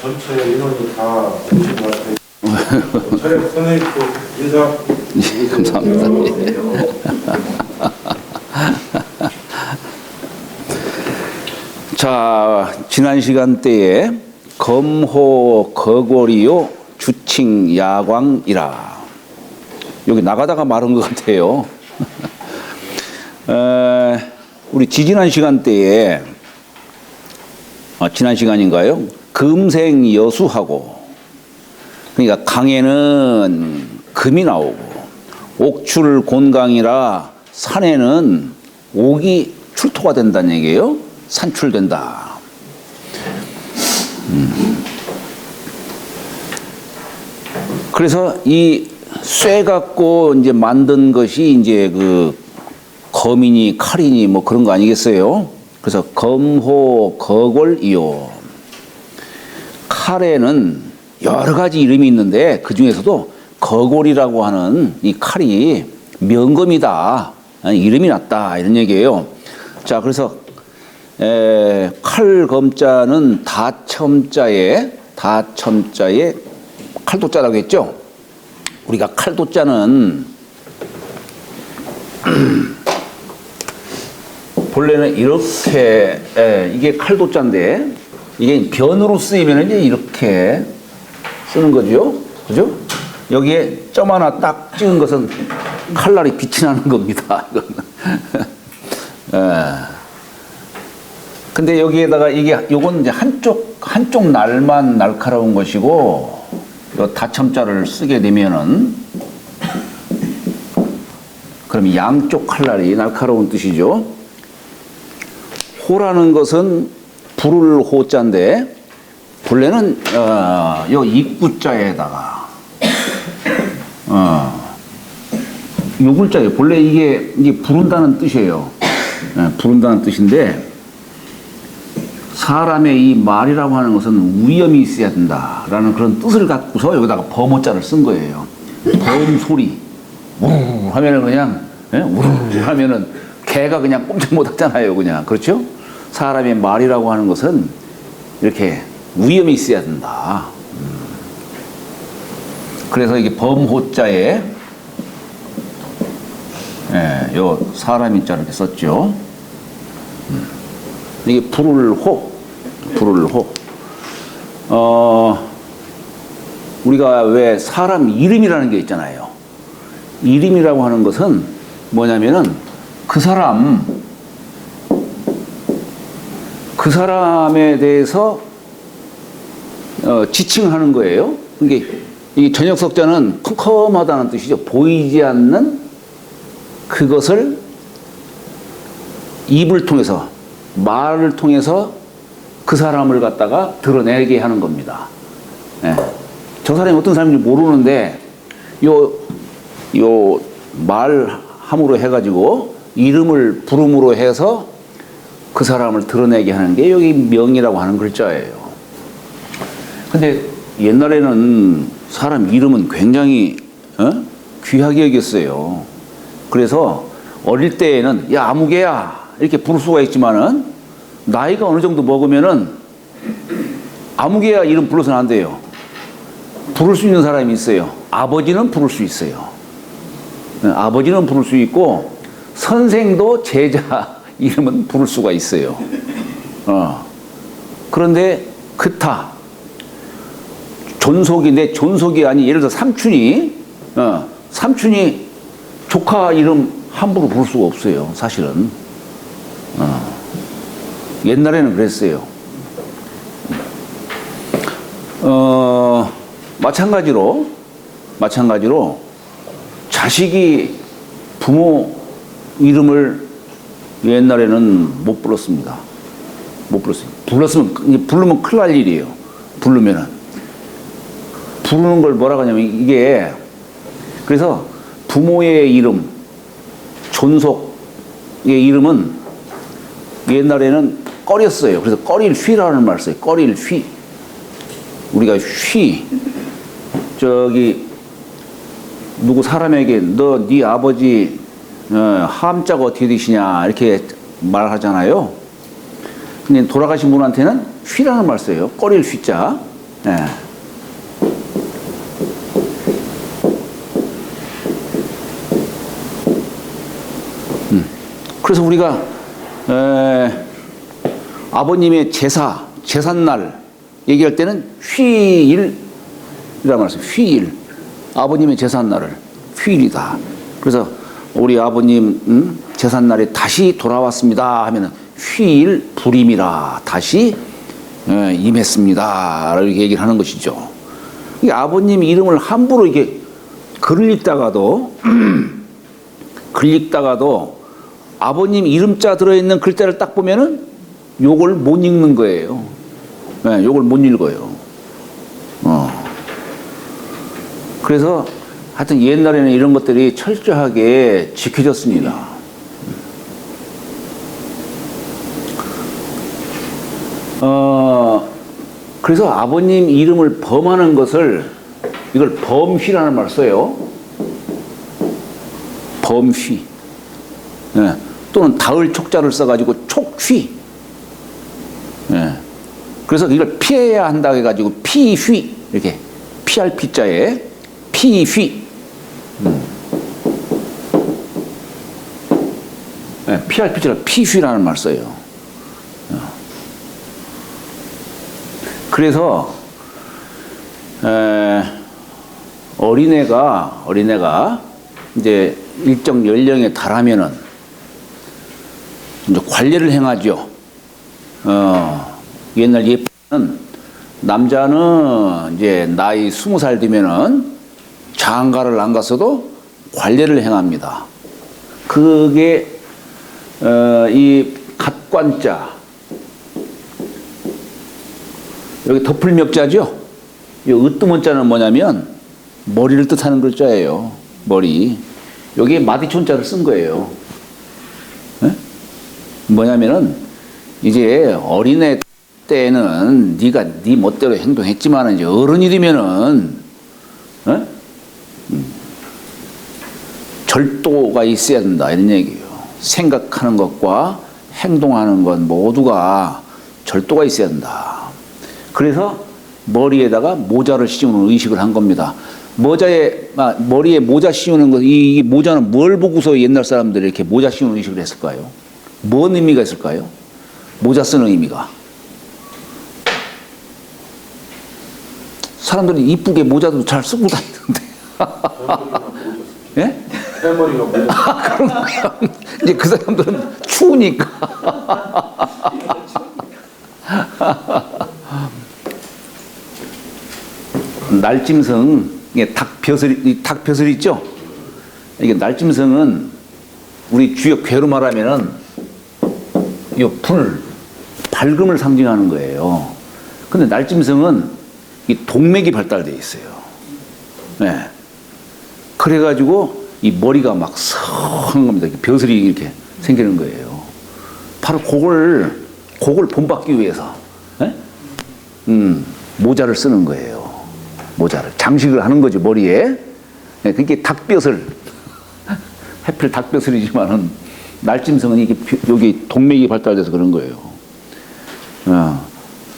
전체 인원이 다 오신 것 같아요. 차례 선생님 인사. 예, 감사합니다. 자, 지난 시간대에 검호 거골이요 주칭 야광이라 여기 나가다가 말한 것 같아요. 우리 지지난 시간대에 지난 시간인가요? 금생 여수하고 그러니까 강에는 금이 나오고 옥출 곤강이라 산에는 옥이 출토가 된다는 얘기예요. 산출된다. 그래서 이 쇠 갖고 이제 만든 것이 이제 그 검이니 칼이니 뭐 그런 거 아니겠어요? 그래서 검호 거골이요. 칼에는 여러 가지 이름이 있는데 그 중에서도 거골이라고 하는 이 칼이 명검이다. 이름이 났다. 이런 얘기예요. 자, 그래서 칼검자는 다첨자에 칼도자라고 했죠. 우리가 칼도자는 본래는 이렇게 이게 칼도자인데 이게 변으로 쓰이면 이제 이렇게 쓰는 거죠. 그죠? 여기에 점 하나 딱 찍은 것은 칼날이 빛이 나는 겁니다. 근데 여기에다가 요건 이제 한쪽 날만 날카로운 것이고, 요 다첨자를 쓰게 되면은, 그럼 양쪽 칼날이 날카로운 뜻이죠. 호라는 것은 불을 호자인데, 본래는, 요 입구자에다가, 요 글자예요. 본래 이게 부른다는 뜻이에요. 부른다는 뜻인데, 사람의 이 말이라고 하는 것은 위엄이 있어야 된다라는 그런 뜻을 갖고서 여기다가 범호자를 쓴 거예요. 범소리. 우르르 하면은 그냥, 우르르 하면은 개가 그냥 꼼짝 못 하잖아요. 그냥. 그렇죠? 사람의 말이라고 하는 것은 이렇게 위엄이 있어야 된다. 그래서 이게 범호자에, 요 사람이 자 이렇게 썼죠. 이게 불을호. 우리가 왜 사람 이름이라는 게 있잖아요. 이름이라고 하는 것은 뭐냐면은 그 사람에 대해서 지칭하는 거예요. 이게 이 전역석자는 컴컴하다는 뜻이죠. 보이지 않는 그것을 입을 통해서 말을 통해서 그 사람을 갖다가 드러내게 하는 겁니다. 저 사람이 어떤 사람인지 모르는데 요 말함으로 해가지고 이름을 부름으로 해서 그 사람을 드러내게 하는 게 여기 명이라고 하는 글자예요. 근데 옛날에는 사람 이름은 굉장히 귀하게 여겼어요. 그래서 어릴 때에는 야 아무개야 이렇게 부를 수가 있지만은 나이가 어느 정도 먹으면은 아무개야 이름 불러서는 안 돼요. 부를 수 있는 사람이 있어요. 아버지는 부를 수 있어요. 아버지는 부를 수 있고 선생도 제자 이름은 부를 수가 있어요. 그런데 그타 존속인데 존속이 아니 예를 들어 삼촌이 조카 이름 함부로 부를 수가 없어요. 사실은. 옛날에는 그랬어요. 마찬가지로 자식이 부모 이름을 옛날에는 못 불렀습니다. 부르면 큰일 날 일이에요. 부르면은. 부르는 걸 뭐라고 하냐면 이게 그래서 부모의 이름, 존속의 이름은 옛날에는 꺼렸어요. 그래서 꺼릴 휘라는 말을 써요. 꺼릴 휘. 우리가 휘. 누구 사람에게 너 네 아버지 함자가 어떻게 되시냐 이렇게 말하잖아요. 근데 돌아가신 분한테는 휘라는 말 써요. 꺼릴 휘자. 예. 그래서 우리가 아버님의 제삿날 얘기할 때는 휴일이라고 말했어요. 휴일. 아버님의 제삿날을 휴일이다. 그래서 우리 아버님 제삿날에 다시 돌아왔습니다 하면은 휴일 불임이라 다시 임했습니다. 이렇게 얘기를 하는 것이죠. 이 아버님 이름을 함부로 이게 글을 읽다가도 아버님 이름자 들어있는 글자를 딱 보면은 요걸 못 읽는 거예요. 네, 요걸 못 읽어요. 그래서 하여튼 옛날에는 이런 것들이 철저하게 지켜졌습니다. 그래서 아버님 이름을 범하는 것을 이걸 범휘라는 말을 써요. 범휘. 예. 또는 다을 촉자를 써가지고 촉휘. 예. 그래서 이걸 피해야 한다고 해가지고 피휘. 이렇게 피할 피자에 피휘. 예. 피할 피자를 피휘라는 말을 써요. 그래서 어린애가 이제 일정 연령에 달하면은 이제 관례를 행하죠. 옛날 예법은 남자는 이제 나이 20살 되면은 장가를 안 갔어도 관례를 행합니다. 그게 이 갓관자 여기 덮을멱자죠. 이 으뜸원자는 뭐냐면 머리를 뜻하는 글자예요. 머리. 여기에 마디촌자를 쓴 거예요. 네? 뭐냐면은 이제 어린애 때는 네가 네 멋대로 행동했지만 이제 어른이 되면은 절도가 있어야 된다 이런 얘기예요. 생각하는 것과 행동하는 것 모두가 절도가 있어야 된다. 그래서 머리에다가 모자를 씌우는 의식을 한 겁니다. 머리에 모자 씌우는 것, 이 모자는 뭘 보고서 옛날 사람들이 이렇게 모자 씌우는 의식을 했을까요? 뭔 의미가 있을까요? 모자 쓰는 의미가. 사람들이 이쁘게 모자도 잘 쓰고 다니는데. 예? 대머리가 모자. 그런 거야. 이제 그 사람들은 추우니까. 날짐승의 닭벼슬 있죠? 이게 날짐승은 우리 주역 괴로 말하면은 이 밝음을 상징하는 거예요. 근데 날짐승은 이 동맥이 발달되어 있어요. 네. 그래가지고 이 머리가 막 성한 겁니다. 벼슬이 이렇게 생기는 거예요. 바로 그걸 본받기 위해서 네? 모자를 쓰는 거예요. 모자를 장식을 하는 거죠 머리에. 네, 그게 닭벼슬. 해필 닭벼슬이지만은 날짐승은 이게 여기 동맥이 발달돼서 그런 거예요.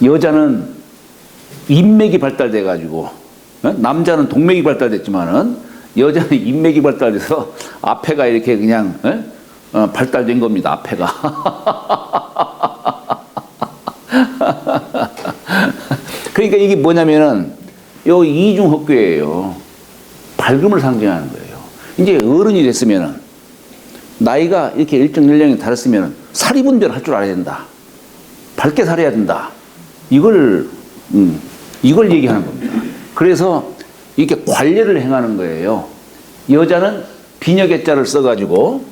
여자는 인맥이 발달돼 가지고 남자는 동맥이 발달됐지만은 여자는 인맥이 발달돼서 앞에가 이렇게 그냥 발달된 겁니다. 앞에가. 그러니까 이게 뭐냐면은 요 이중헛괴예요. 밝음을 상징하는 거예요. 이제 어른이 됐으면은 나이가 이렇게 일정 연령에 달했으면은 사리분별 할 줄 알아야 된다. 밝게 살아야 된다. 이걸 얘기하는 겁니다. 그래서 이렇게 관례를 행하는 거예요. 여자는 비녀개자를 써가지고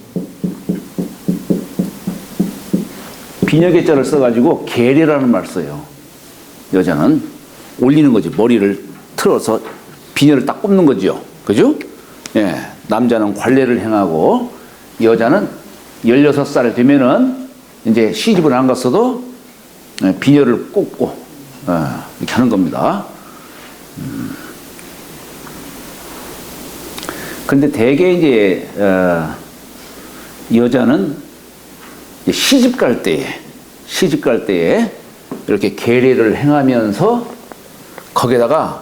계례라는 말 써요. 여자는 올리는 거지. 머리를 틀어서 비녀를 딱 꼽는 거죠. 그죠? 예. 남자는 관례를 행하고 여자는 16살 되면은 이제 시집을 안 갔어도 비녀를 꼽고 이렇게 하는 겁니다. 근데 대개 이제 여자는 시집 갈 때에 이렇게 계례를 행하면서 거기에다가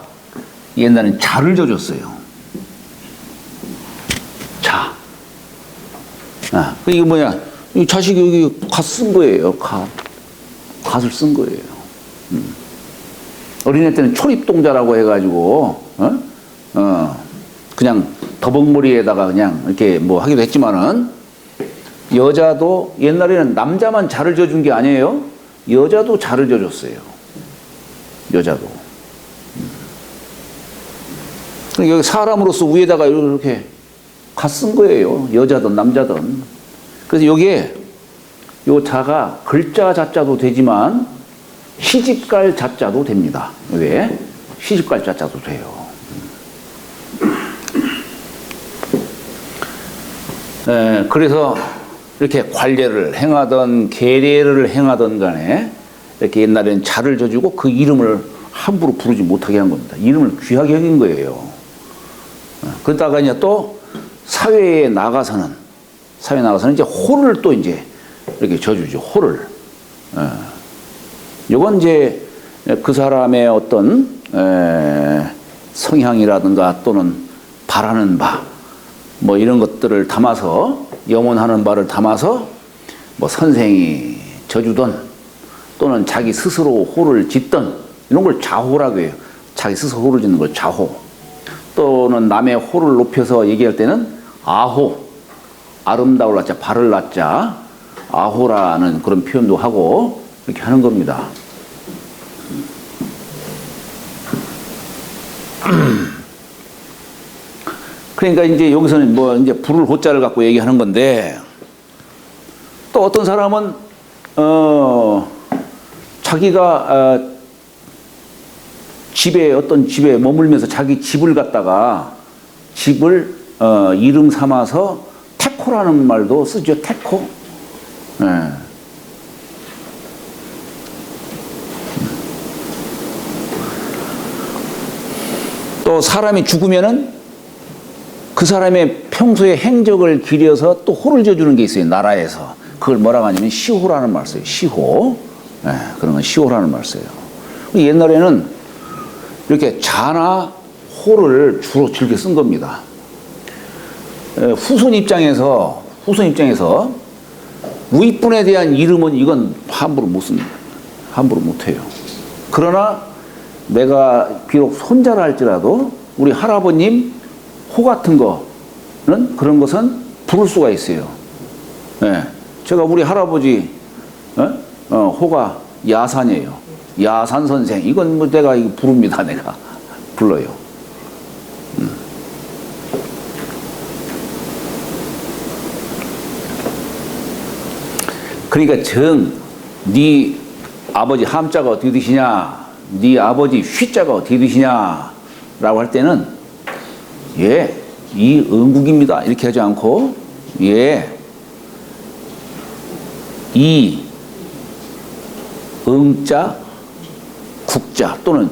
옛날엔 자를 져줬어요. 자. 아, 이게 뭐냐? 이 자식이 여기 갓 쓴 거예요. 갓을 쓴 거예요. 어린애 때는 초립동자라고 해가지고, 그냥 더벅머리에다가 그냥 이렇게 뭐 하기도 했지만은, 여자도 옛날에는 남자만 자를 져준 게 아니에요. 여자도 자를 져줬어요. 여자도. 여기 사람으로서 위에다가 이렇게 갓 쓴 거예요. 여자든 남자든. 그래서 여기에 요 자가 글자 자자도 되지만 시집갈 자자도 됩니다. 왜? 시집갈 자자도 돼요. 그래서 이렇게 관례를 행하던 계례를 행하던 간에 이렇게 옛날에는 자를 져주고 그 이름을 함부로 부르지 못하게 한 겁니다. 이름을 귀하게 여긴 거예요. 그러다가 이제 또 사회에 나가서는 이제 호를 또 이제 이렇게 져주죠. 호를. 요건 이제 그 사람의 어떤 성향이라든가 또는 바라는 바 뭐 이런 것들을 담아서 염원하는 바를 담아서 뭐 선생이 져주던 또는 자기 스스로 호를 짓던 이런 걸 자호라고 해요. 자기 스스로 호를 짓는 걸 자호. 또는 남의 호를 높여서 얘기할 때는 아호. 아름다울 낮자 바를 낮자 아호라는 그런 표현도 하고 이렇게 하는 겁니다. 그러니까 이제 여기서는 뭐 이제 부를 호자를 갖고 얘기하는 건데 또 어떤 사람은 자기가 어떤 집에 머물면서 자기 집을 갖다가 집을 이름 삼아서 태코라는 말도 쓰죠. 태코. 네. 또 사람이 죽으면은 그 사람의 평소의 행적을 기려서 또 호를 져주는 게 있어요. 나라에서. 그걸 뭐라고 하냐면 시호라는 말 써요. 시호. 네, 그런 건 시호라는 말 써요. 옛날에는 이렇게 자나 호를 주로 즐겨 쓴 겁니다. 후손 입장에서 윗분에 대한 이름은 이건 함부로 못 씁니다. 함부로 못 해요. 그러나 내가 비록 손자라 할지라도 우리 할아버님 호 같은 거는 그런 것은 부를 수가 있어요. 네. 제가 우리 할아버지 호가 야산이에요. 야산 선생. 이건 뭐 내가 이거 부릅니다. 내가 불러요. 그러니까 네 아버지 함자가 어떻게 되시냐, 네 아버지 휘자가 어떻게 되시냐라고 할 때는 예, 이 응국입니다. 이렇게 하지 않고 예, 이 응자 국자 또는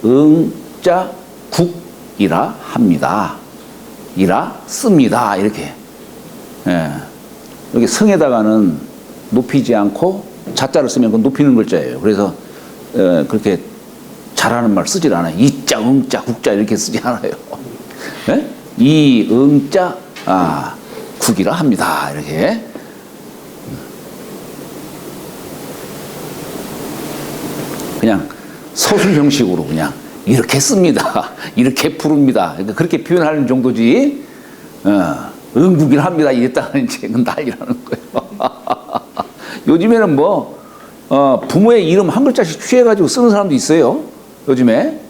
응자 국이라 합니다. 이라 씁니다. 이렇게. 예. 여기 성에다가는 높이지 않고 자자를 쓰면 그건 높이는 글자예요. 그래서 그렇게 잘하는 말 쓰질 않아요. 이자, 응자, 국자 이렇게 쓰지 않아요. 예? 이, 응자, 국이라 합니다. 이렇게. 그냥 서술 형식으로 그냥 이렇게 씁니다. 이렇게 부릅니다. 그러니까 그렇게 표현하는 정도지, 응국이라 합니다. 이랬다는 이제 난리라는 거예요. 요즘에는 뭐, 부모의 이름 한 글자씩 취해가지고 쓰는 사람도 있어요. 요즘에.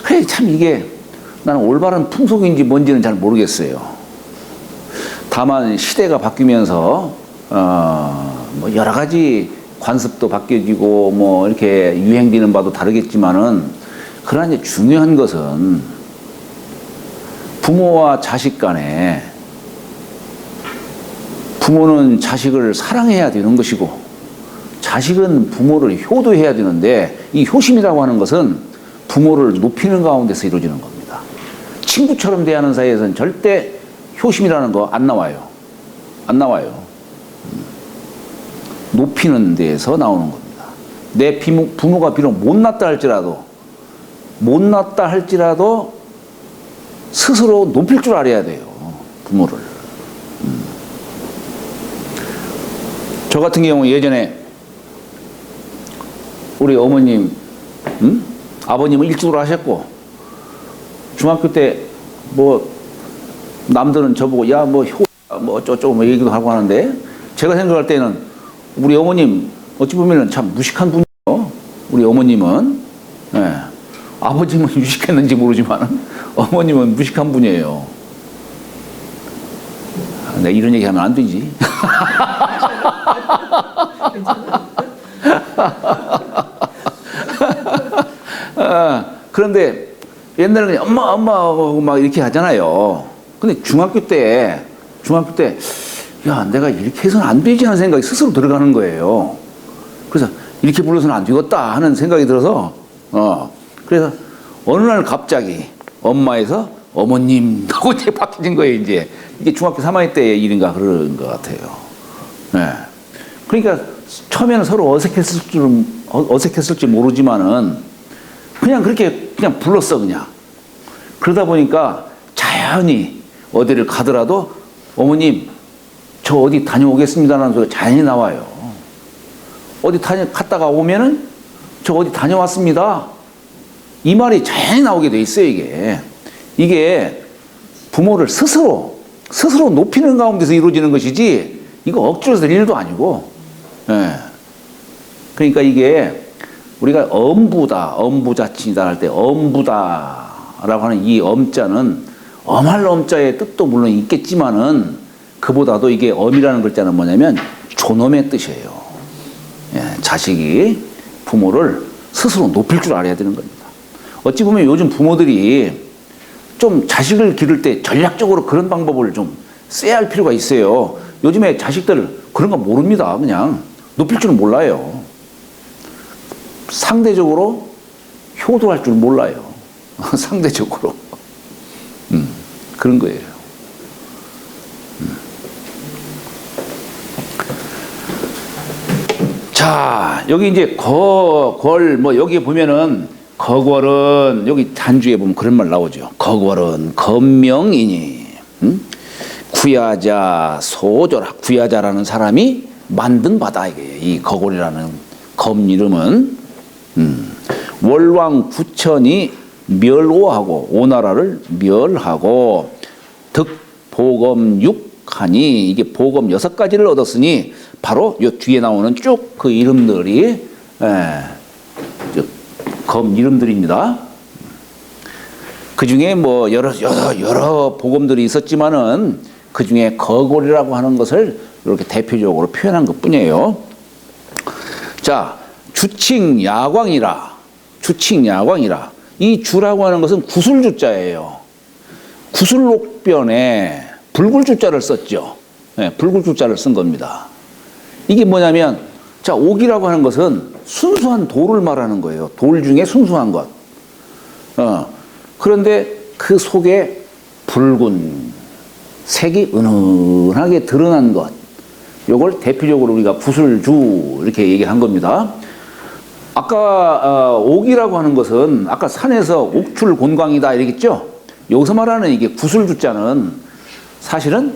그래, 참 이게 나는 올바른 풍속인지 뭔지는 잘 모르겠어요. 다만 시대가 바뀌면서, 뭐 여러 가지 관습도 바뀌어지고 뭐 이렇게 유행되는 바도 다르겠지만은 그러나 이제 중요한 것은 부모와 자식 간에 부모는 자식을 사랑해야 되는 것이고 자식은 부모를 효도해야 되는데 이 효심이라고 하는 것은 부모를 높이는 가운데서 이루어지는 겁니다. 친구처럼 대하는 사이에서는 절대 효심이라는 거 안 나와요. 안 나와요. 높이는 데에서 나오는 겁니다. 내 부모가 비록 못났다 할지라도 못났다 할지라도 스스로 높일 줄 알아야 돼요. 부모를. 저 같은 경우 예전에 우리 어머님, 아버님은 일찍으로 하셨고, 중학교 때 뭐 남들은 저보고 야 뭐 어쩌고 뭐 얘기도 하고 하는데, 제가 생각할 때는 우리 어머님 어찌 보면은 참 무식한 분이에요. 우리 어머님은. 예. 아버님은 유식했는지 모르지만 어머님은 무식한 분이에요. 내가 이런 얘기 하면 안 되지. 그런데 옛날에 그냥 엄마 막 이렇게 하잖아요. 근데 중학교 때 야, 내가 이렇게 해서는 안 되지 하는 생각이 스스로 들어가는 거예요. 그래서 이렇게 불러서는 안 되겠다 하는 생각이 들어서 그래서 어느 날 갑자기 엄마에서 어머님 하고 이제 바뀌는 거예요. 이제 이게 중학교 3학년 때의 일인가 그런 것 같아요. 네. 그러니까 처음에는 서로 어색했을지 모르지만은 그냥 그렇게 그냥 불렀어 그냥. 그러다 보니까 자연히 어디를 가더라도 어머님 저 어디 다녀오겠습니다라는 소리가 자연히 나와요. 어디 갔다가 오면은 저 어디 다녀왔습니다. 이 말이 자연히 나오게 돼 있어요, 이게. 이게 부모를 스스로 높이는 가운데서 이루어지는 것이지, 이거 억지로 될 일도 아니고, 예. 그러니까 이게 우리가 엄부자친이다 할 때 엄부다라고 하는 이 엄자는 엄할 엄자의 뜻도 물론 있겠지만은 그보다도 이게 엄이라는 글자는 뭐냐면 존엄의 뜻이에요. 예, 자식이 부모를 스스로 높일 줄 알아야 되는 겁니다. 어찌 보면 요즘 부모들이 좀 자식을 기를 때 전략적으로 그런 방법을 좀 써야 할 필요가 있어요. 요즘에 자식들 그런 거 모릅니다. 그냥 높일 줄은 몰라요. 상대적으로 효도할 줄 몰라요. 상대적으로. 그런 거예요. 자, 여기 이제 뭐 여기 보면은 거궐은 여기 단주에 보면 그런 말 나오죠. 거궐은 검명이니 구야자 소조라. 구야자라는 사람이 만든 바다. 이게 이 거궐이라는 검 이름은 월왕 구천이 멸오하고 오나라를 멸하고 득보검 육하니 이게 보검 6가지를 얻었으니 바로 요 뒤에 나오는 쭉 그 이름들이 검 이름들입니다. 그 중에 뭐 여러 보검들이 있었지만은 그 중에 거궐이라고 하는 것을 이렇게 대표적으로 표현한 것 뿐이에요. 자, 주칭야광이라. 이 주라고 하는 것은 구술주자예요. 구술록변에 불굴주자를 썼죠. 네, 불굴주자를 쓴 겁니다. 이게 뭐냐면, 자, 옥이라고 하는 것은 순수한 돌을 말하는 거예요. 돌 중에 순수한 것. 그런데 그 속에 붉은 색이 은은하게 드러난 것. 요걸 대표적으로 우리가 구술주 이렇게 얘기한 겁니다. 아까 옥이라고 하는 것은 아까 산에서 옥출곤광이다 이랬겠죠. 여기서 말하는 이게 구술주자는 사실은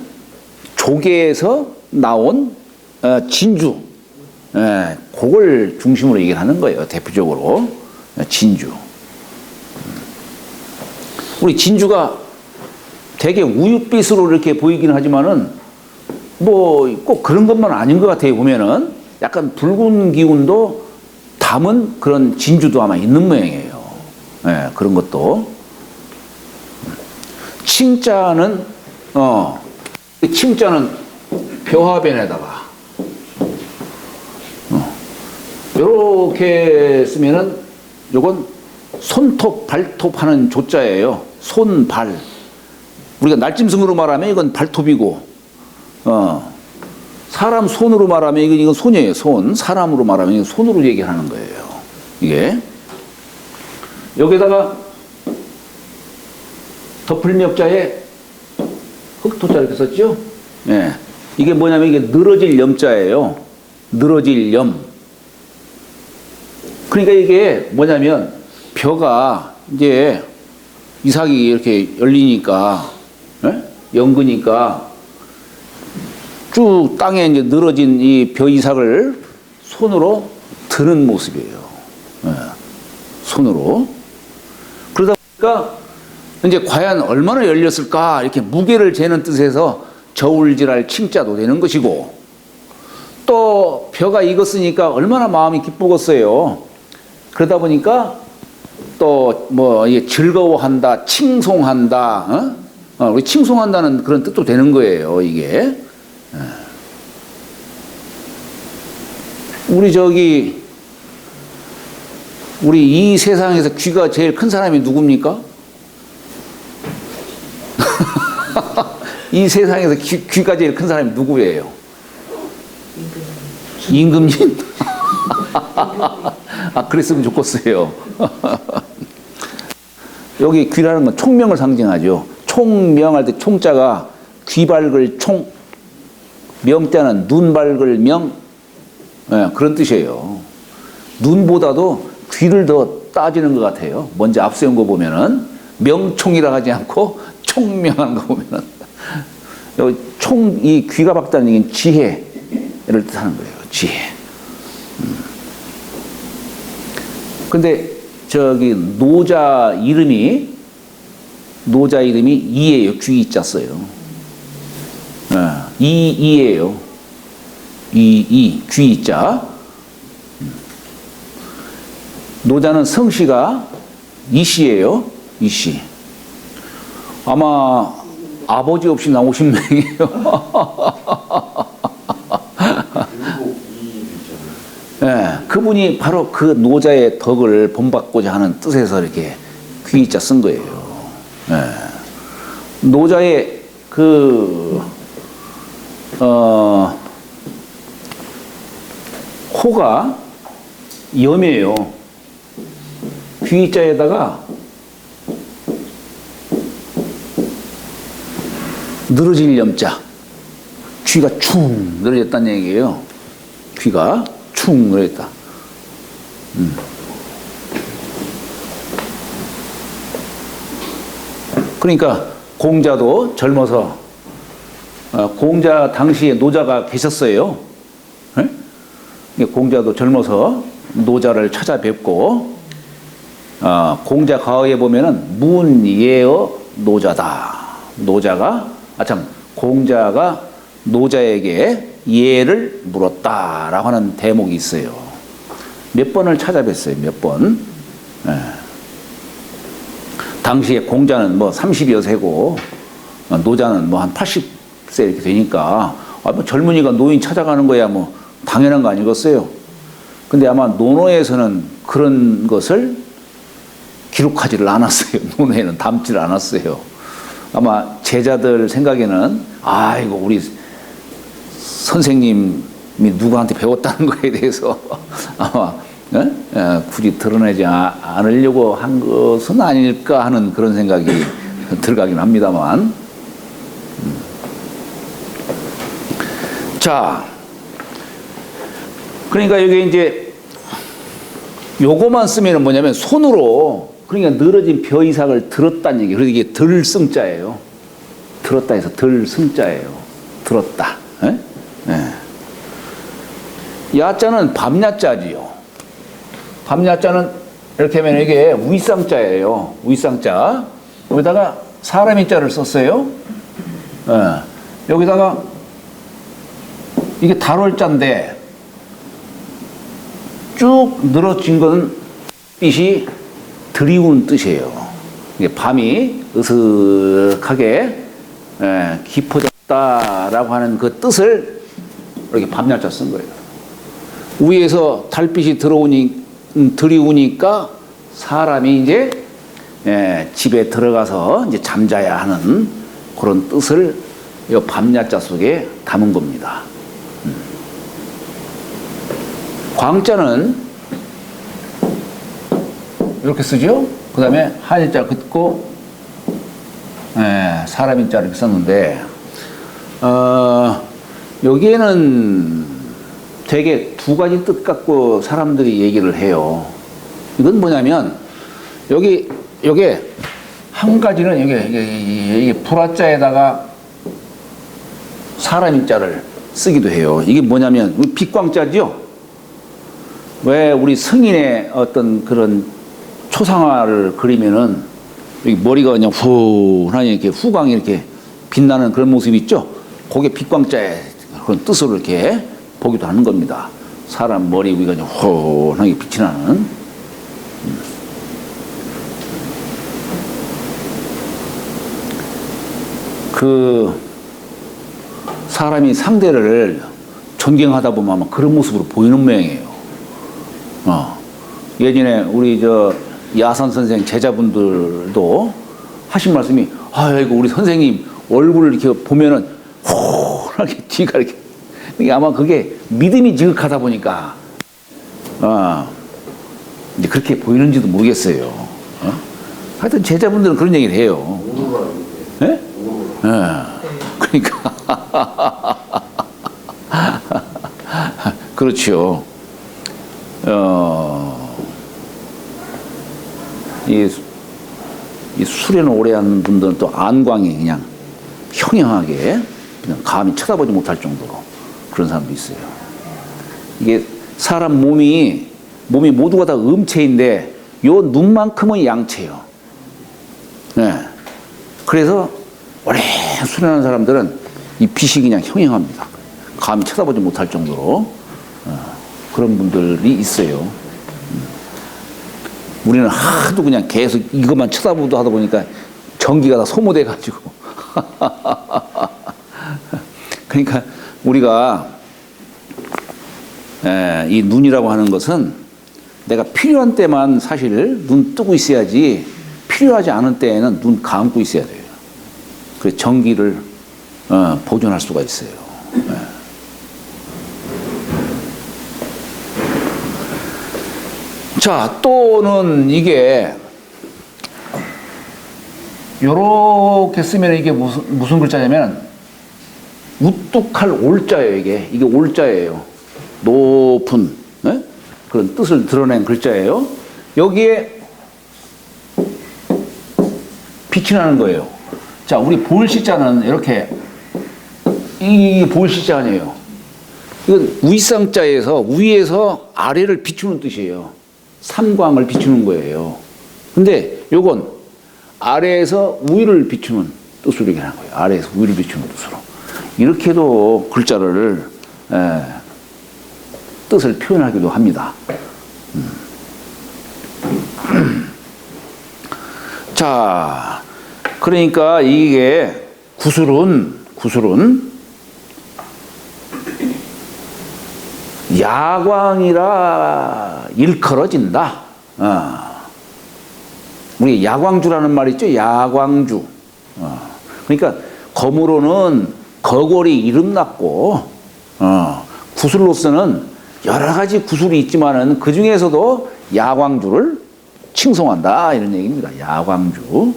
조개에서 나온 진주, 그걸 중심으로 얘기를 하는 거예요. 대표적으로 진주. 우리 진주가 되게 우윳빛으로 이렇게 보이기는 하지만은 뭐 꼭 그런 것만 아닌 것 같아요. 보면은 약간 붉은 기운도 담은 그런 진주도 아마 있는 모양이에요. 그런 것도. 칭자는 벼화변에다가 이렇게 쓰면은 요건 손톱 발톱 하는 조자예요. 손발. 우리가 날짐승으로 말하면 이건 발톱이고, 사람 손으로 말하면 이건 손이에요. 손. 사람으로 말하면 이건 손으로 얘기하는 거예요. 이게 여기다가 덮을멱자에 흑토자 이렇게 썼죠. 예. 이게 뭐냐면 이게 늘어질 염자예요. 늘어질 염. 그러니까 이게 뭐냐면 벼가 이제 이삭이 이렇게 열리니까, 예? 연그니까 쭉 땅에 이제 늘어진 이 벼이삭을 손으로 드는 모습이에요. 예. 손으로. 그러다 보니까 이제 과연 얼마나 열렸을까 이렇게 무게를 재는 뜻에서 저울질할 칭자도 되는 것이고, 또 벼가 익었으니까 얼마나 마음이 기쁘겠어요. 그러다 보니까 또 뭐 즐거워한다, 칭송한다, 우리 칭송한다는 그런 뜻도 되는 거예요, 이게. 우리 이 세상에서 귀가 제일 큰 사람이 누굽니까? 이 세상에서 귀가 제일 큰 사람이 누구예요? 임금님? 아, 그랬으면 좋겠어요. 여기 귀라는 건 총명을 상징하죠. 총명할 때 총자가 귀 밝을 총, 명자는 눈 밝을 명, 네, 그런 뜻이에요. 눈보다도 귀를 더 따지는 것 같아요. 먼저 앞세운 거 보면은 명총이라 하지 않고 총명한 거 보면은 여기 이 귀가 밝다는 얘기는 지혜를 뜻하는 거예요. 지혜. 근데 저기 노자 이름이 이예요. 귀자 써요. 이예요. 귀자. 노자는 성씨가 이씨예요. 이씨. 아마 아버지 없이 나오신 명이에요. 네, 그분이 바로 그 노자의 덕을 본받고자 하는 뜻에서 이렇게 귀자 쓴 거예요. 네. 노자의 호가 염이에요. 귀자에다가 늘어질 염자, 귀가 축 늘어졌다는 얘기예요. 귀가 축 늘어졌다. 그러니까 공자도 젊어서 공자 당시에 노자가 계셨어요. 네? 공자도 젊어서 노자를 찾아뵙고 공자 가어에 보면은 문예어 노자다. 공자가 노자에게 예를 물었다라고 하는 대목이 있어요. 몇 번을 찾아뵀어요. 몇 번. 예. 당시에 공자는 뭐 30여 세고 노자는 뭐 한 80세 이렇게 되니까 뭐 젊은이가 노인 찾아가는 거야 뭐 당연한 거 아니겠어요? 근데 아마 논어에서는 그런 것을 기록하지를 않았어요. 논어에는 담지를 않았어요. 아마 제자들 생각에는 이거 우리 선생님이 누구한테 배웠다는 거에 대해서 아마 굳이 드러내지 않으려고 한 것은 아닐까 하는 그런 생각이 들어가긴 합니다만. 자, 그러니까 여기 이제 요거만 쓰면은 뭐냐면 손으로, 그러니까 늘어진 벼이삭을 들었다는 얘기. 그래서 이게 들승자예요. 들었다 해서 들승자예요. 들었다. 예? 예. 야자는 밤야자지요. 밤야자는 이렇게 하면 이게 위쌍자예요. 위쌍자. 여기다가 사람의 자를 썼어요. 예. 여기다가 이게 달월자인데 쭉 늘어진 건 빛이 드리운 뜻이에요. 이게 밤이 으슥하게 깊어졌다라고 하는 그 뜻을 이렇게 밤야자 쓴 거예요. 위에서 달빛이 들이우니까 사람이 이제 집에 들어가서 이제 잠자야 하는 그런 뜻을 이 밤야자 속에 담은 겁니다. 광자는 이렇게 쓰죠. 그 다음에 한자 긋고 사람인 자 이렇게 썼는데 여기에는 되게 두 가지 뜻 갖고 사람들이 얘기를 해요. 이건 뭐냐면 여기 요게 한 가지는 이게 불화자에다가 사람 인자를 쓰기도 해요. 이게 뭐냐면 빛광자죠. 왜 우리 성인의 어떤 그런 초상화를 그리면은 여기 머리가 그냥 훈하니 이렇게 후광이 이렇게 빛나는 그런 모습이 있죠. 그게 빛광자의 그런 뜻으로 이렇게 보기도 하는 겁니다. 사람 머리 위가 그냥 훈하게 빛이 나는. 그 사람이 상대를 존경하다 보면 아마 그런 모습으로 보이는 모양이에요. 예전에 우리 야산 선생 제자분들도 하신 말씀이, 아이고 우리 선생님 얼굴을 이렇게 보면은 호하게 뒤가 이렇게, 아마 그게 믿음이 지극하다 보니까 이제 그렇게 보이는지도 모르겠어요. 하여튼 제자분들은 그런 얘기를 해요. 예? 그러니까 그렇죠. 이 수련을 오래 하는 분들은 또 안광이 그냥 형형하게 그냥 감히 쳐다보지 못할 정도로 그런 사람도 있어요. 이게 사람 몸이 모두가 다 음체인데 요 눈만큼은 양체요. 네. 그래서 오래 수련하는 사람들은 이 빛이 그냥 형형합니다. 감히 쳐다보지 못할 정도로 그런 분들이 있어요. 우리는 하도 그냥 계속 이것만 쳐다보도 하다 보니까 전기가 다 소모돼 가지고 그러니까 우리가 이 눈이라고 하는 것은 내가 필요한 때만 사실 눈 뜨고 있어야지 필요하지 않은 때에는 눈 감고 있어야 돼요. 그래서 전기를 보존할 수가 있어요. 자, 또는 이게 요렇게 쓰면 이게 무슨 글자냐면 우뚝할 올자예요. 이게 올자예요. 높은 그런 뜻을 드러낸 글자예요. 여기에 빛이 나는 거예요. 자, 우리 볼시자는 이렇게 이 볼시자 아니에요. 이건 위상자에서 위에서 아래를 비추는 뜻이에요. 삼광을 비추는 거예요. 근데 요건 아래에서 위를 비추는 뜻으로 얘기하는 거예요. 아래에서 위를 비추는 뜻으로. 이렇게도 글자를 뜻을 표현하기도 합니다. 자, 그러니까 이게 구술은 야광이라 일컬어진다. 우리 야광주라는 말 있죠? 야광주. 그러니까 검으로는 거골이 이름났고, 구술로서는 여러 가지 구술이 있지만은 그 중에서도 야광주를 칭송한다. 이런 얘기입니다. 야광주.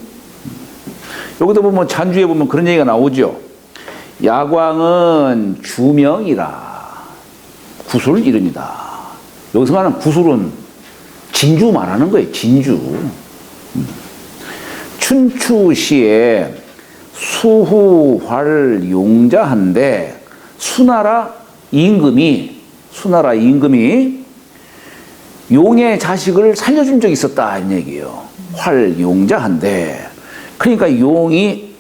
여기도 보면 잔주에 보면 그런 얘기가 나오죠. 야광은 주명이라. 구술 이름이다. 여기서 말하는 구술은 진주 말하는 거예요. 진주. 춘추시에 수후활 용자한데 수나라 임금이 용의 자식을 살려준 적이 있었다 이런 얘기예요. 활 용자한데 그러니까 용이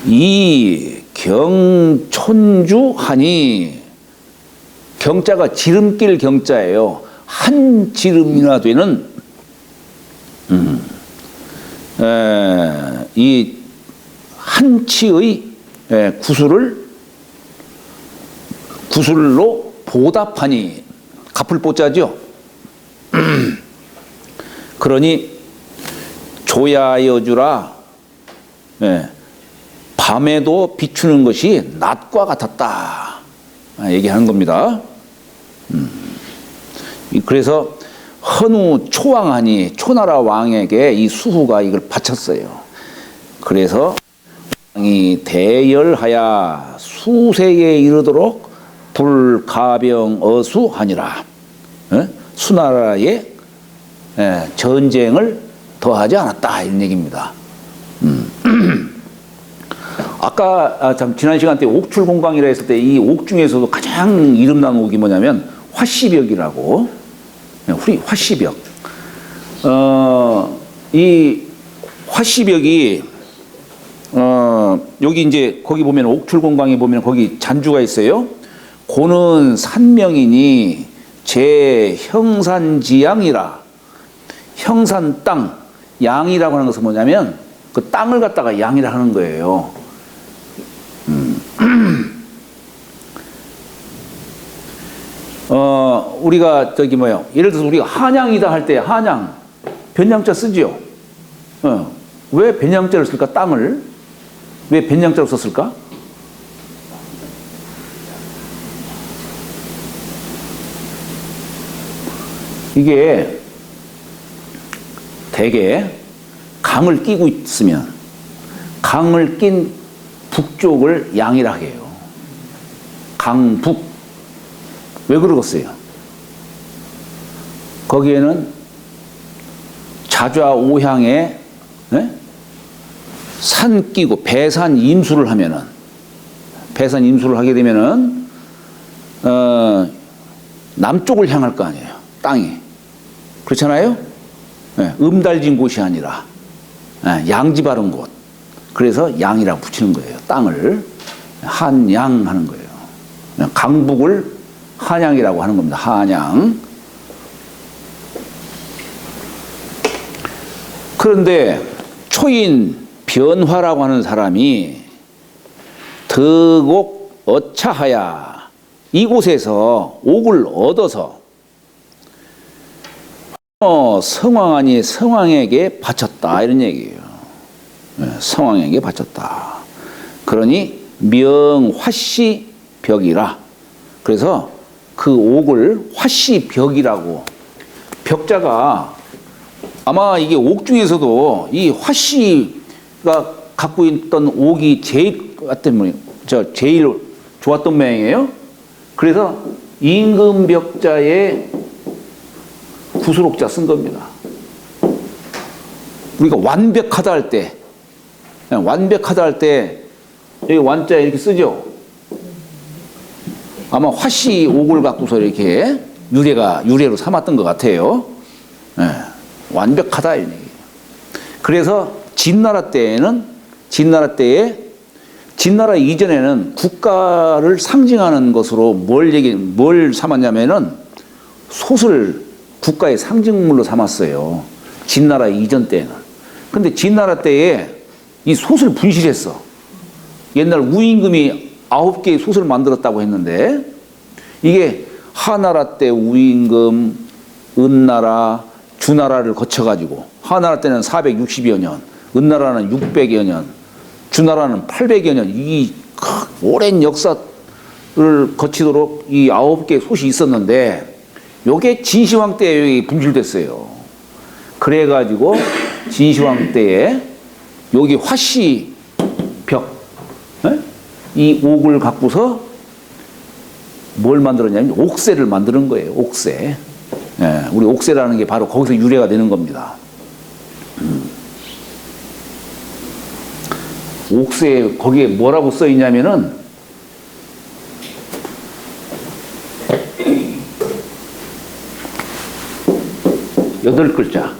이 경촌주하니 경자가 지름길 경자예요. 한 지름이나 되는 이 한치의 구술로 보답하니 갚을 보자죠. 그러니 조야여주라 밤에도 비추는 것이 낮과 같았다 얘기하는 겁니다. 그래서 헌우 초왕하니 초나라 왕에게 이 수후가 이걸 바쳤어요. 그래서 왕이 대열하야 수세에 이르도록 불가병어수하니라. 수나라의 전쟁을 더하지 않았다 이런 얘기입니다. 아까 참 지난 시간 때 옥출공강이라 했을 때 이 옥 중에서도 가장 이름난 옥이 뭐냐면 화씨벽이라고. 화씨벽. 이 화씨벽이 여기 이제 거기 보면 옥출공강에 보면 거기 잔주가 있어요. 고는 산명이니 제 형산지양이라. 형산 땅, 양이라고 하는 것은 뭐냐면 그 땅을 갖다가 양이라 하는 거예요. 우리가 저기 뭐요? 예를 들어서 우리가 한양이다 할 때 한양 변양자 쓰지요. 왜 변양자를 쓸까? 땅을 왜 변양자로 썼을까? 이게 대개 강을 끼고 있으면 강을 낀 북쪽을 양이라 해요. 강북. 왜 그러겠어요? 거기에는 좌좌오향에 산 끼고 배산 임수를 하면은 배산 임수를 하게 되면은 남쪽을 향할 거 아니에요. 땅이. 그렇잖아요? 음달진 곳이 아니라 양지 바른 곳. 그래서 양이라고 붙이는 거예요. 땅을 한양 하는 거예요. 강북을 한양이라고 하는 겁니다. 한양. 그런데 초인 변화라고 하는 사람이 덕옥 어차하야 이곳에서 옥을 얻어서 성왕하니 성왕에게 바쳤다 이런 얘기예요. 성왕에게 바쳤다. 그러니 명화씨벽이라. 그래서 그 옥을 화씨벽이라고. 벽자가 아마 이게 옥 중에서도 이 화씨가 갖고 있던 옥이 제일 제일 좋았던 모양이에요. 그래서 임금벽자의 구슬옥자 쓴 겁니다. 우리가 완벽하다 할 때, 완벽하다 할 때 여기 완자 이렇게 쓰죠. 아마 화씨 옥을 갖고서 이렇게 유래로 삼았던 것 같아요. 완벽하다 이런 얘기예요. 그래서 진나라 진나라 이전에는 국가를 상징하는 것으로 뭘 삼았냐면은 솥을 국가의 상징물로 삼았어요. 진나라 이전 때는. 근데 진나라 때에 이 솥을 분실했어. 옛날 우임금이 9개의 솥을 만들었다고 했는데 이게 하나라 때 우임금, 은나라, 주나라를 거쳐가지고 하나라 때는 460여 년, 은나라는 600여 년, 주나라는 800여 년 이 오랜 역사를 거치도록 이 9개의 솥이 있었는데 요게 진시황 때에 분실됐어요. 그래가지고 진시황 때에 여기 화씨벽 이 옥을 갖고서 뭘 만들었냐면 옥새를 만드는 거예요. 옥새. 우리 옥새라는 게 바로 거기서 유래가 되는 겁니다. 옥새 거기에 뭐라고 써 있냐면은 8글자.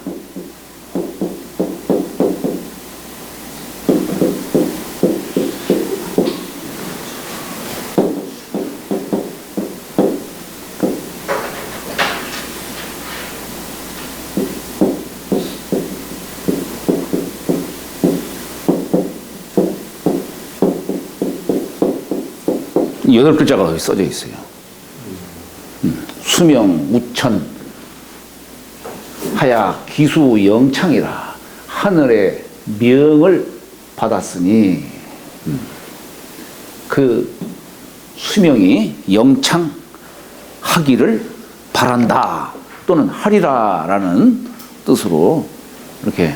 이 8글자가 거기 써져 있어요. 수명, 우천, 하야, 기수, 영창이라 하늘의 명을 받았으니 그 수명이 영창하기를 바란다 또는 하리라라는 뜻으로 이렇게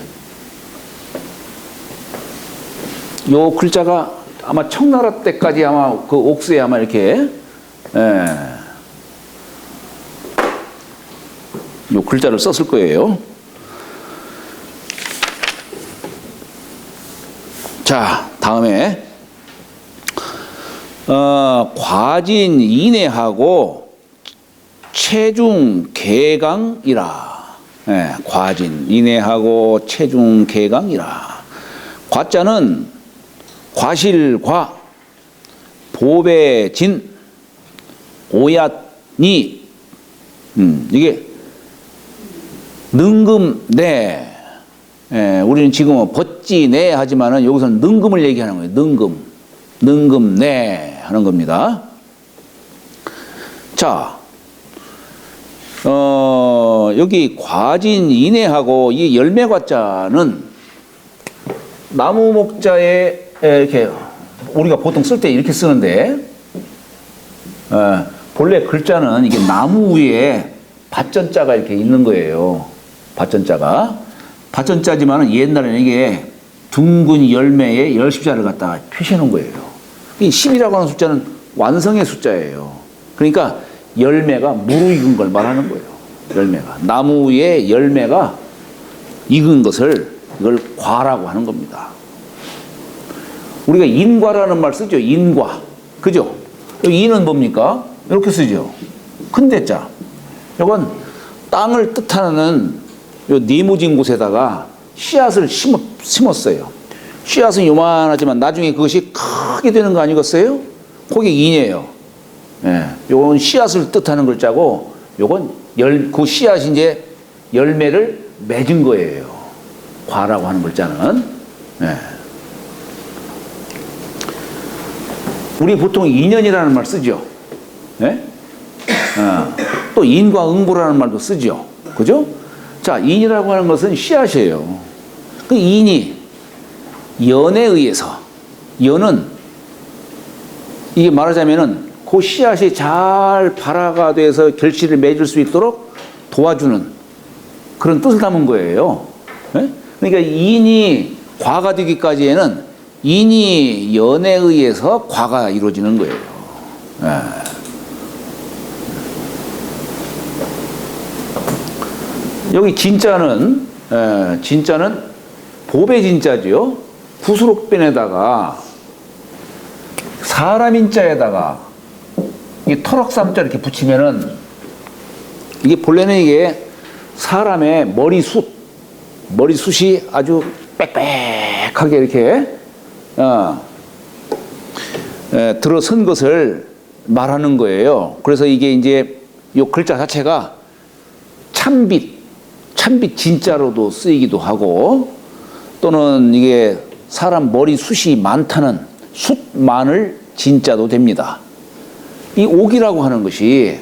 요 글자가 아마 청나라 때까지 아마 그 옥새에 아마 이렇게 요 글자를 썼을 거예요. 자, 다음에 과진 인해하고 체중 개강이라. 예, 과진 인해하고 체중 개강이라. 과자는 과실과 보배진 오얏니. 이게 능금내. 예, 우리는 지금은 벗지내 하지만은 여기서는 능금을 얘기하는 거예요. 능금내 하는 겁니다. 자, 여기 과진인해하고 이 열매과자는 나무 목자에 이렇게 우리가 보통 쓸 때 이렇게 쓰는데, 본래 글자는 이게 나무 위에 밭전자가 이렇게 있는 거예요. 밭전자지만은 옛날에는 이게 둥근 열매에 열십자를 갖다가 표시하는 거예요. 이 10이라고 하는 숫자는 완성의 숫자예요. 그러니까 열매가 무르익은 걸 말하는 거예요. 열매가. 나무 위에 열매가 익은 것을 이걸 과라고 하는 겁니다. 우리가 인과라는 말 쓰죠. 인과. 그죠? 인은 뭡니까? 이렇게 쓰죠. 큰 대자. 이건 땅을 뜻하는 요 네모진 곳에다가 씨앗을 심었어요. 씨앗은 요만하지만 나중에 그것이 크게 되는 거 아니겠어요? 그게 인이에요. 예, 요건 씨앗을 뜻하는 글자고, 요건 그 씨앗이 이제 열매를 맺은 거예요. 과라고 하는 글자는. 예. 우리 보통 인연이라는 말 쓰죠. 예? 또 인과 응보라는 말도 쓰죠. 그죠? 자, 인이라고 하는 것은 씨앗이에요. 그 인이 연에 의해서, 연은 이게 말하자면은 그 씨앗이 잘 발화가 돼서 결실을 맺을 수 있도록 도와주는 그런 뜻을 담은 거예요. 예? 그러니까 인이 과가 되기까지에는 인이 연에 의해서 과가 이루어지는 거예요. 예. 여기 진짜는 보배 진짜죠. 구수록변에다가 사람 인자에다가 이 터럭삼자 이렇게 붙이면은 이게 본래는 이게 사람의 머리숱이 아주 빽빽하게 이렇게 들어선 것을 말하는 거예요. 그래서 이게 이제 이 글자 자체가 참빛 진자로도 쓰이기도 하고, 또는 이게 사람 머리숱이 많다는 숫만을 진자도 됩니다. 이 옥이라고 하는 것이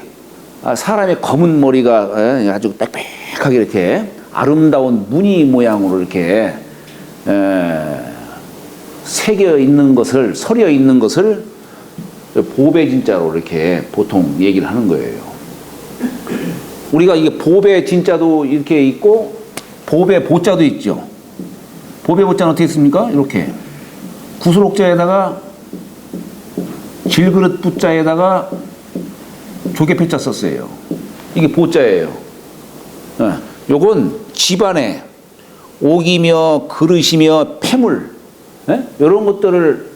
사람의 검은 머리가 아주 빽빽하게 이렇게 아름다운 무늬 모양으로 이렇게 새겨 있는 것을, 서려 있는 것을 보배 진자로 이렇게 보통 얘기를 하는 거예요. 우리가 이게 보배 진자도 이렇게 있고 보배 보자도 있죠. 보배 보자는 어떻게 씁니까? 이렇게 구슬옥자에다가 질그릇 부자에다가 조개필자 썼어요. 이게 보자예요. 요건 집안에 옥이며 그릇이며 폐물, 이런 것들을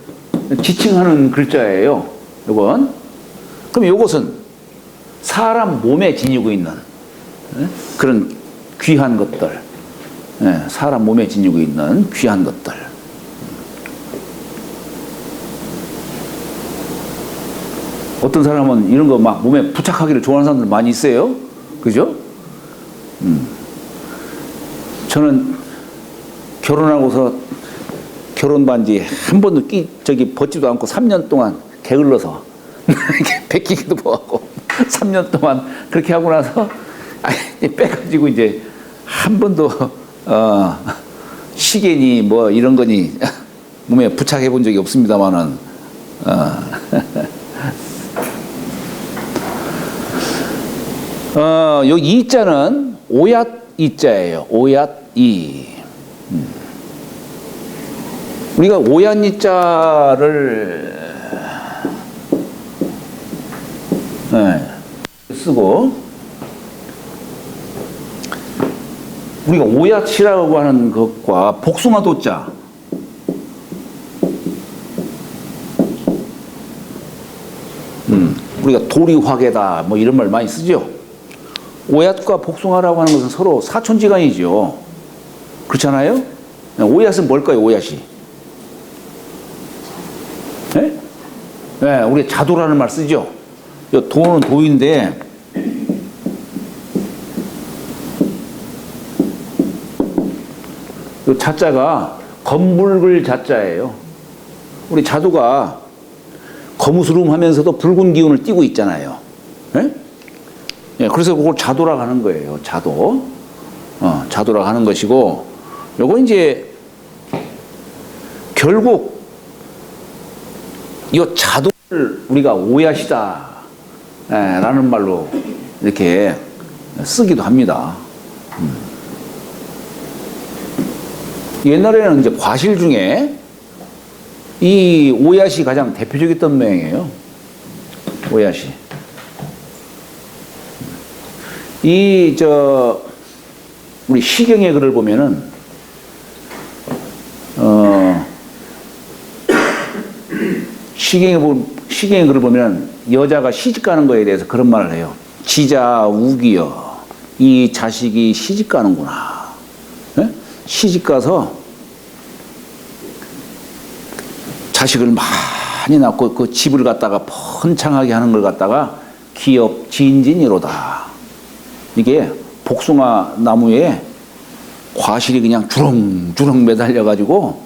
지칭하는 글자예요. 요건. 그럼 요것은 사람 몸에 지니고 있는 그런 귀한 것들, 사람 몸에 지니고 있는 귀한 것들. 어떤 사람은 이런 거 막 몸에 부착하기를 좋아하는 사람들 많이 있어요. 그죠? 저는 결혼하고서 결혼 반지 한 번도 벗지도 않고 3년 동안 게을러서 베끼기도 뭐하고 3년 동안 그렇게 하고 나서 빼가지고 이제 한 번도 시계니 뭐 이런 거니 몸에 부착해 본 적이 없습니다만은 요 이자는 오얏 이자예요. 오얏 이. 우리가 오얏 이자를 쓰고, 우리가 오얏이라고 하는 것과 복숭아 도자, 우리가 도리화계다 뭐 이런 말 많이 쓰죠. 오얏과 복숭아라고 하는 것은 서로 사촌지간이죠. 그렇잖아요? 오얏은 뭘까요? 오얏이? 네? 네, 우리 자도라는 말 쓰죠. 도는 도인데 이 자자가 검붉을 자자예요. 우리 자도가 거무스름하면서도 붉은 기운을 띠고 있잖아요. 네? 예, 그래서 그걸 자도라고 하는 거예요. 자도. 자도라고 하는 것이고, 요거 이제 결국 이 자도를 우리가 오얏이다 라는 말로 이렇게 쓰기도 합니다. 옛날에는 이제 과실 중에 이 오얏이 가장 대표적이었던 모양이에요. 오얏이. 우리 시경의 글을 보면은, 시경의 글을 보면 여자가 시집 가는 거에 대해서 그런 말을 해요. 지자 우기여, 이 자식이 시집 가는구나. 네? 시집 가서 자식을 많이 낳고 그 집을 갖다가 번창하게 하는 걸 갖다가 기업 진진이로다. 이게 복숭아 나무에 과실이 그냥 주렁주렁 매달려 가지고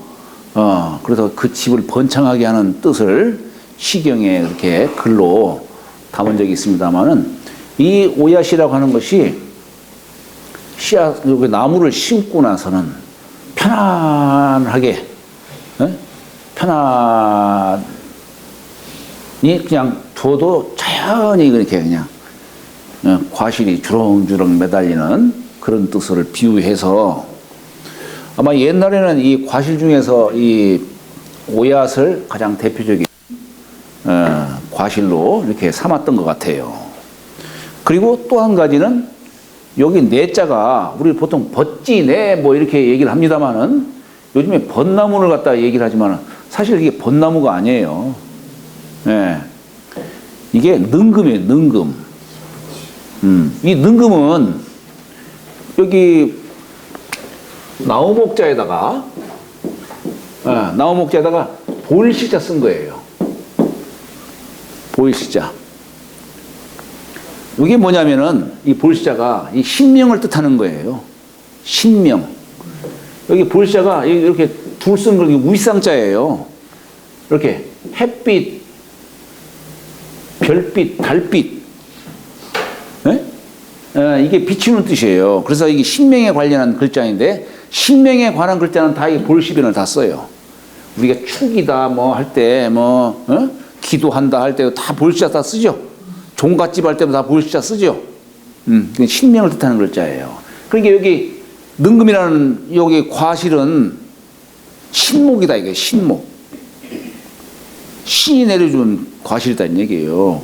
그래서 그 집을 번창하게 하는 뜻을 시경에 이렇게 글로 담은 적이 있습니다만은, 이 오얏이라고 하는 것이 씨앗, 나무를 심고 나서는 편안하게, 편안히 그냥 둬도 자연히 그렇게 그냥 과실이 주렁주렁 매달리는 그런 뜻을 비유해서, 아마 옛날에는 이 과실 중에서 이 오얏을 가장 대표적인 과실로 이렇게 삼았던 것 같아요. 그리고 또 한 가지는 여기 내자가 우리 보통 벚지내 뭐 이렇게 얘기를 합니다만은, 요즘에 벚나무를 갖다 얘기를 하지만 사실 이게 벚나무가 아니에요. 예. 이게 능금이에요, 능금. 이 능금은 여기 나무목자에다가 보일시자 쓴 거예요. 보일시자. 이게 뭐냐면은 이 보일시자가 이 신명을 뜻하는 거예요. 신명. 여기 보일시자가 이렇게 둘 쓰는 건 우위상자예요. 이렇게 햇빛, 별빛, 달빛. 이게 비추는 뜻이에요. 그래서 이게 신명에 관련한 글자인데, 신명에 관한 글자는 다 이 볼시변을 다 써요. 우리가 축이다 뭐 할 때 기도한다 할 때도 다 볼시자 다 쓰죠. 종갓집 할 때도 다 볼시자 쓰죠. 신명을 뜻하는 글자예요. 그러니까 여기 능금이라는 여기 과실은 신목이다, 이게 신목. 신이 내려준 과실이다는 얘기예요.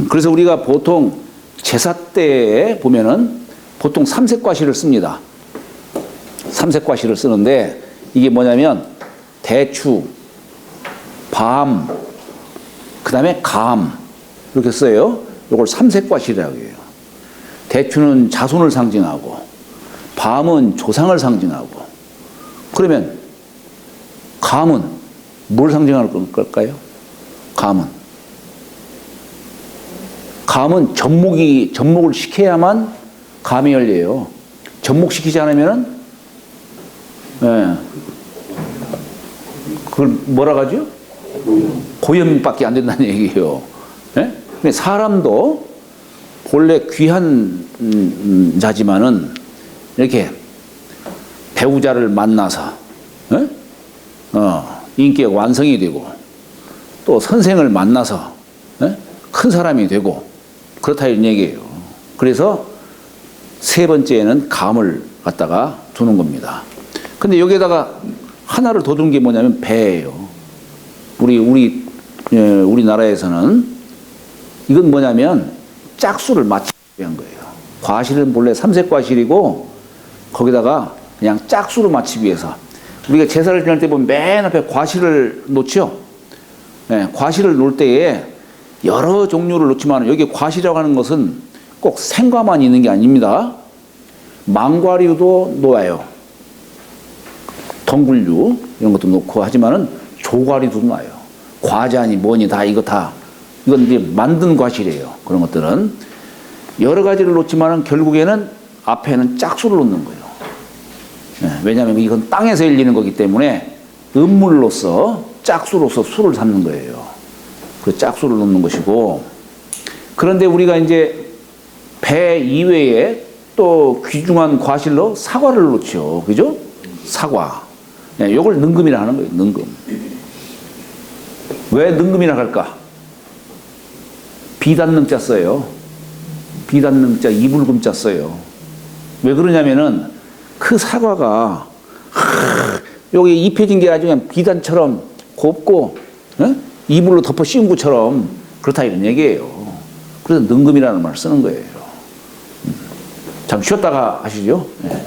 그래서 우리가 보통 제사 때에 보면은 보통 삼색과실을 씁니다. 삼색과실을 쓰는데, 이게 뭐냐면 대추, 밤, 그 다음에 감 이렇게 써요. 이걸 삼색과실이라고 해요. 대추는 자손을 상징하고, 밤은 조상을 상징하고, 그러면 감은 뭘 상징할 걸까요? 감은 접목을 시켜야만 감이 열려요. 접목시키지 않으면은, 그걸 뭐라 하죠? 고염밖에 안 된다는 얘기예요. 근데 사람도 본래 귀한 자지만은 이렇게 배우자를 만나서 인기가 완성이 되고, 또 선생을 만나서 큰 사람이 되고 그렇다 이런 얘기예요. 그래서 세 번째는 감을 갖다가 두는 겁니다. 근데 여기에다가 하나를 더 둔 게 뭐냐면 배예요. 우리나라에서는 이건 뭐냐면 짝수를 맞추기 위한 거예요. 과실은 본래 삼색과실이고, 거기다가 그냥 짝수로 맞추기 위해서, 우리가 제사를 지낼 때 보면 맨 앞에 과실을 놓죠. 과실을 놓을 때에 여러 종류를 넣지만 여기 과실이라고 하는 것은 꼭 생과만 있는 게 아닙니다. 망과류도 놓아요. 덩굴류 이런 것도 놓고 하지만은 조과류도 놔요. 과자니 뭐니 다 이거 다 이건 이제 만든 과실이에요. 그런 것들은 여러 가지를 놓지만은 결국에는 앞에는 짝수를 놓는 거예요. 왜냐하면 이건 땅에서 열리는 거기 때문에 음물로서 짝수로서 수를 삼는 거예요. 그 짝수를 놓는 것이고, 그런데 우리가 이제 배 이외에 또 귀중한 과실로 사과를 놓죠. 그죠? 사과. 이걸 능금이라 하는 거예요. 능금. 왜 능금이라 할까? 비단능자 써요. 비단능자 이불금자 써요. 왜 그러냐면은 그 사과가 여기 입혀진 게 아주 그냥 비단처럼 곱고 이불로 덮어 씌운 것처럼 그렇다 이런 얘기예요. 그래서 능금이라는 말을 쓰는 거예요. 잠시 쉬었다가 하시죠. 네.